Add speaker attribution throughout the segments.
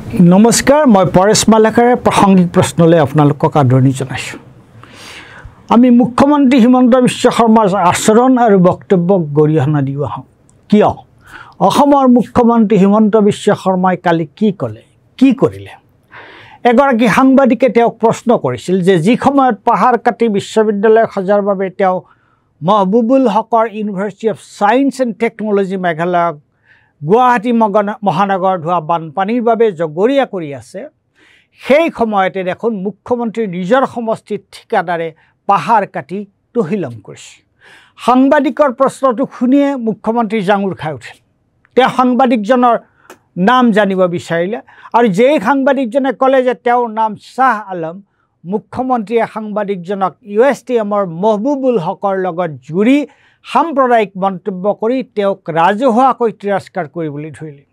Speaker 1: নমস্কাৰ মই পৰেশ মালাকাৰে প্ৰাসংগিক প্ৰশ্নলৈ আপোনালোকক আদৰণি জনাইছোঁ। আমি মুখ্যমন্ত্ৰী হিমন্ত বিশ্ব শৰ্মাৰ আচৰণ আৰু বক্তব্যক গৰিহণা দিব আহোঁ। কিয় অসমৰ মুখ্যমন্ত্ৰী হিমন্ত বিশ্ব শৰ্মাই কালি কি ক'লে, কি কৰিলে? এগৰাকী সাংবাদিকে তেওঁক প্ৰশ্ন কৰিছিল যে যি সময়ত পাহাৰ কাটি বিশ্ববিদ্যালয় সজাৰ বাবে তেওঁ মহবুবুল হকৰ university of science and technology মেঘালয়ক গুৱাহাটী মহানগৰত হোৱা বানপানীৰ বাবে জগৰীয়া কৰি আছে, সেই সময়তে দেখোন মুখ্যমন্ত্ৰীৰ নিজৰ সমষ্টিত ঠিকাদাৰে পাহাৰ কাটি তহিলং কৰিছে। সাংবাদিকৰ প্ৰশ্নটো শুনিয়ে মুখ্যমন্ত্ৰী জাঙুৰ খাই উঠিল। তেওঁ সাংবাদিকজনৰ নাম জানিব বিচাৰিলে আৰু যেই সাংবাদিকজনে ক'লে যে তেওঁৰ নাম শ্বাহ আলম, মুখ্যমন্ত্ৰীয়ে সাংবাদিকজনক USTMৰ মহবুবুল হকৰ লগত জুৰি সাম্প্ৰদায়িক মন্তব্য কৰি তেওঁক ৰাজহুৱাকৈ তিৰস্কাৰ কৰিবলৈ ধৰিলে।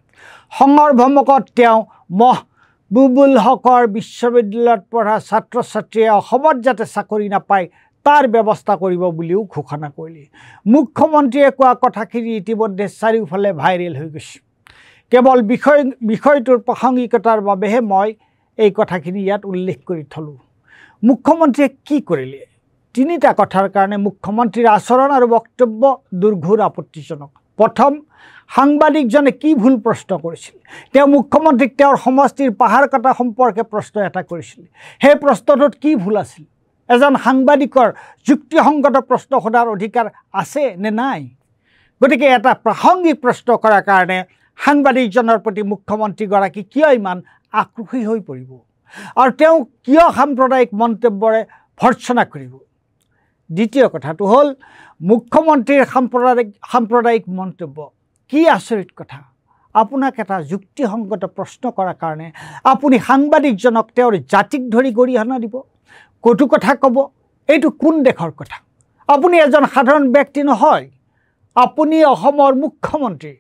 Speaker 1: খঙৰ ভমকত তেওঁ মহবুবুল হকৰ বিশ্ববিদ্যালয়ত পঢ়া ছাত্ৰ ছাত্ৰীয়ে অসমত যাতে চাকৰি নাপায় তাৰ ব্যৱস্থা কৰিব বুলিও ঘোষণা কৰিলে। মুখ্যমন্ত্ৰীয়ে কোৱা কথাখিনি ইতিমধ্যে চাৰিওফালে ভাইৰেল হৈ গৈছে। কেৱল বিষয়টোৰ প্ৰাসংগিকতাৰ বাবেহে মই এই কথাখিনি ইয়াত উল্লেখ কৰি থলোঁ। মুখ্যমন্ত্ৰীয়ে কি কৰিলে? তিনিটা কথাৰ কাৰণে মুখ্যমন্ত্ৰীৰ আচৰণ আৰু বক্তব্য দুৰ্ঘোৰ আপত্তিজনক। প্ৰথম, সাংবাদিকজনে কি ভুল প্ৰশ্ন কৰিছিল? তেওঁ মুখ্যমন্ত্ৰীক তেওঁৰ সমষ্টিৰ পাহাৰ কটা সম্পৰ্কে প্ৰশ্ন এটা কৰিছিল। সেই প্ৰশ্নটোত কি ভুল আছিল? এজন সাংবাদিকৰ যুক্তিসংগত প্ৰশ্ন সোধাৰ অধিকাৰ আছে নে নাই? গতিকে এটা প্ৰাসংগিক প্ৰশ্ন কৰাৰ কাৰণে সাংবাদিকজনৰ প্ৰতি মুখ্যমন্ত্ৰীগৰাকী কিয় ইমান আক্ৰোশী হৈ পৰিব আৰু তেওঁ কিয় সাম্প্ৰদায়িক মন্তব্যৰে ভৰ্ৎসনা কৰিব? দ্বিতীয় কথাটো হ'ল মুখ্যমন্ত্ৰীৰ সাম্প্ৰদায়িক মন্তব্য। কি আচৰিত কথা! আপোনাক এটা যুক্তিসংগত প্ৰশ্ন কৰাৰ কাৰণে আপুনি সাংবাদিকজনক তেওঁৰ জাতিক ধৰি গৰিহণা দিব, কটু কথা ক'ব? এইটো কোন দেশৰ কথা? আপুনি এজন সাধাৰণ ব্যক্তি নহয়, আপুনি অসমৰ মুখ্যমন্ত্ৰী।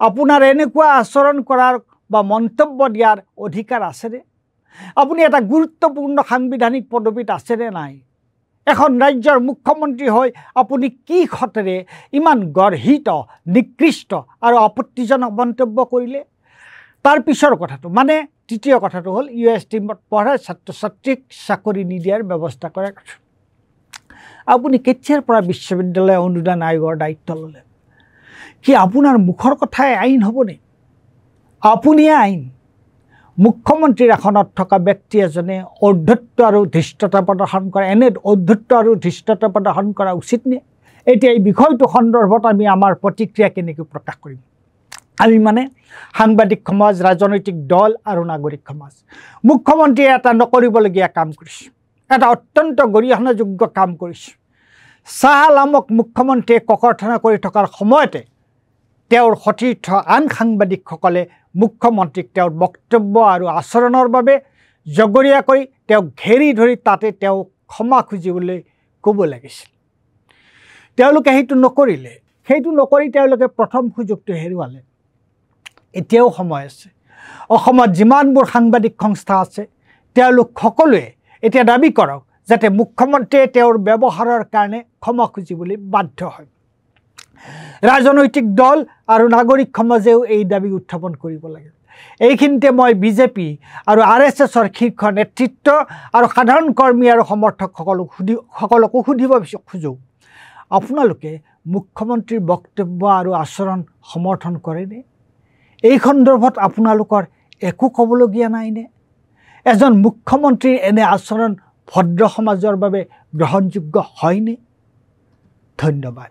Speaker 1: আপোনাৰ এনেকুৱা আচৰণ কৰাৰ বা মন্তব্য দিয়াৰ অধিকাৰ আছেনে? আপুনি এটা গুৰুত্বপূৰ্ণ সাংবিধানিক পদবীত আছেনে নাই? এখন ৰাজ্যৰ মুখ্যমন্ত্ৰী হৈ আপুনি কি খতেৰে ইমান গৰ্হিত, নিকৃষ্ট আৰু আপত্তিজনক মন্তব্য কৰিলে? তাৰ পিছৰ কথাটো মানে তৃতীয় কথাটো হ'ল USTMত পঢ়া ছাত্ৰ ছাত্ৰীক চাকৰি নিদিয়াৰ ব্যৱস্থা কৰাৰ কথা। আপুনি কেতিয়াৰ পৰা বিশ্ববিদ্যালয় অনুদান আয়োগৰ দায়িত্ব ল'লে? কি আপোনাৰ মুখৰ কথাই আইন হ'বনে? আপুনিয়ে আইন। মুখ্যমন্ত্ৰীৰ আসনত থকা ব্যক্তি এজনে ঔদ্ধত্য আৰু ধৃষ্টতা প্ৰদৰ্শন কৰা, এনে ঔদ্ধত্য আৰু ধৃষ্টতা প্ৰদৰ্শন কৰা উচিত নে? এতিয়া এই বিষয়টো সন্দৰ্ভত আমি আমাৰ প্ৰতিক্ৰিয়া কেনেকৈ প্ৰকাশ কৰিম? আমি মানে সাংবাদিক সমাজ, ৰাজনৈতিক দল আৰু নাগৰিক সমাজ। মুখ্যমন্ত্ৰীয়ে এটা নকৰিবলগীয়া কাম কৰিছে, এটা অত্যন্ত গৰিহণাযোগ্য কাম কৰিছে। শ্বাহ আলমক মুখ্যমন্ত্ৰীয়ে ককৰ্থনা কৰি থকাৰ সময়তে তেওঁৰ সতীৰ্থ আন সাংবাদিকসকলে মুখ্যমন্ত্ৰীক তেওঁৰ বক্তব্য আৰু আচৰণৰ বাবে জগৰীয়া কৰি তেওঁক ঘেৰি ধৰি তাতে তেওঁক ক্ষমা খুজিবলৈ ক'ব লাগিছিল। তেওঁলোকে সেইটো নকৰিলে। সেইটো নকৰি তেওঁলোকে প্ৰথম সুযোগটো হেৰুৱালে। এতিয়াও সময় আছে। অসমত যিমানবোৰ সাংবাদিক সংস্থা আছে তেওঁলোক সকলোৱে এতিয়া দাবী কৰক যাতে মুখ্যমন্ত্ৰীয়ে তেওঁৰ ব্যৱহাৰৰ কাৰণে ক্ষমা খুজিবলৈ বাধ্য হয়। ৰাজনৈতিক দল আৰু নাগৰিক সমাজেও এই দাবী উত্থাপন কৰিব লাগে। এইখিনিতে মই BJP আৰু RSSৰ শীৰ্ষ নেতৃত্ব আৰু সাধাৰণ কৰ্মী আৰু সমৰ্থকসকলকো সুধিব খোজোঁ, আপোনালোকে মুখ্যমন্ত্ৰীৰ বক্তব্য আৰু আচৰণ সমৰ্থন কৰেনে? এই সন্দৰ্ভত আপোনালোকৰ একো ক'বলগীয়া নাইনে? এজন মুখ্যমন্ত্ৰীৰ এনে আচৰণ ভদ্ৰ সমাজৰ বাবে গ্ৰহণযোগ্য হয়নে? ধন্যবাদ।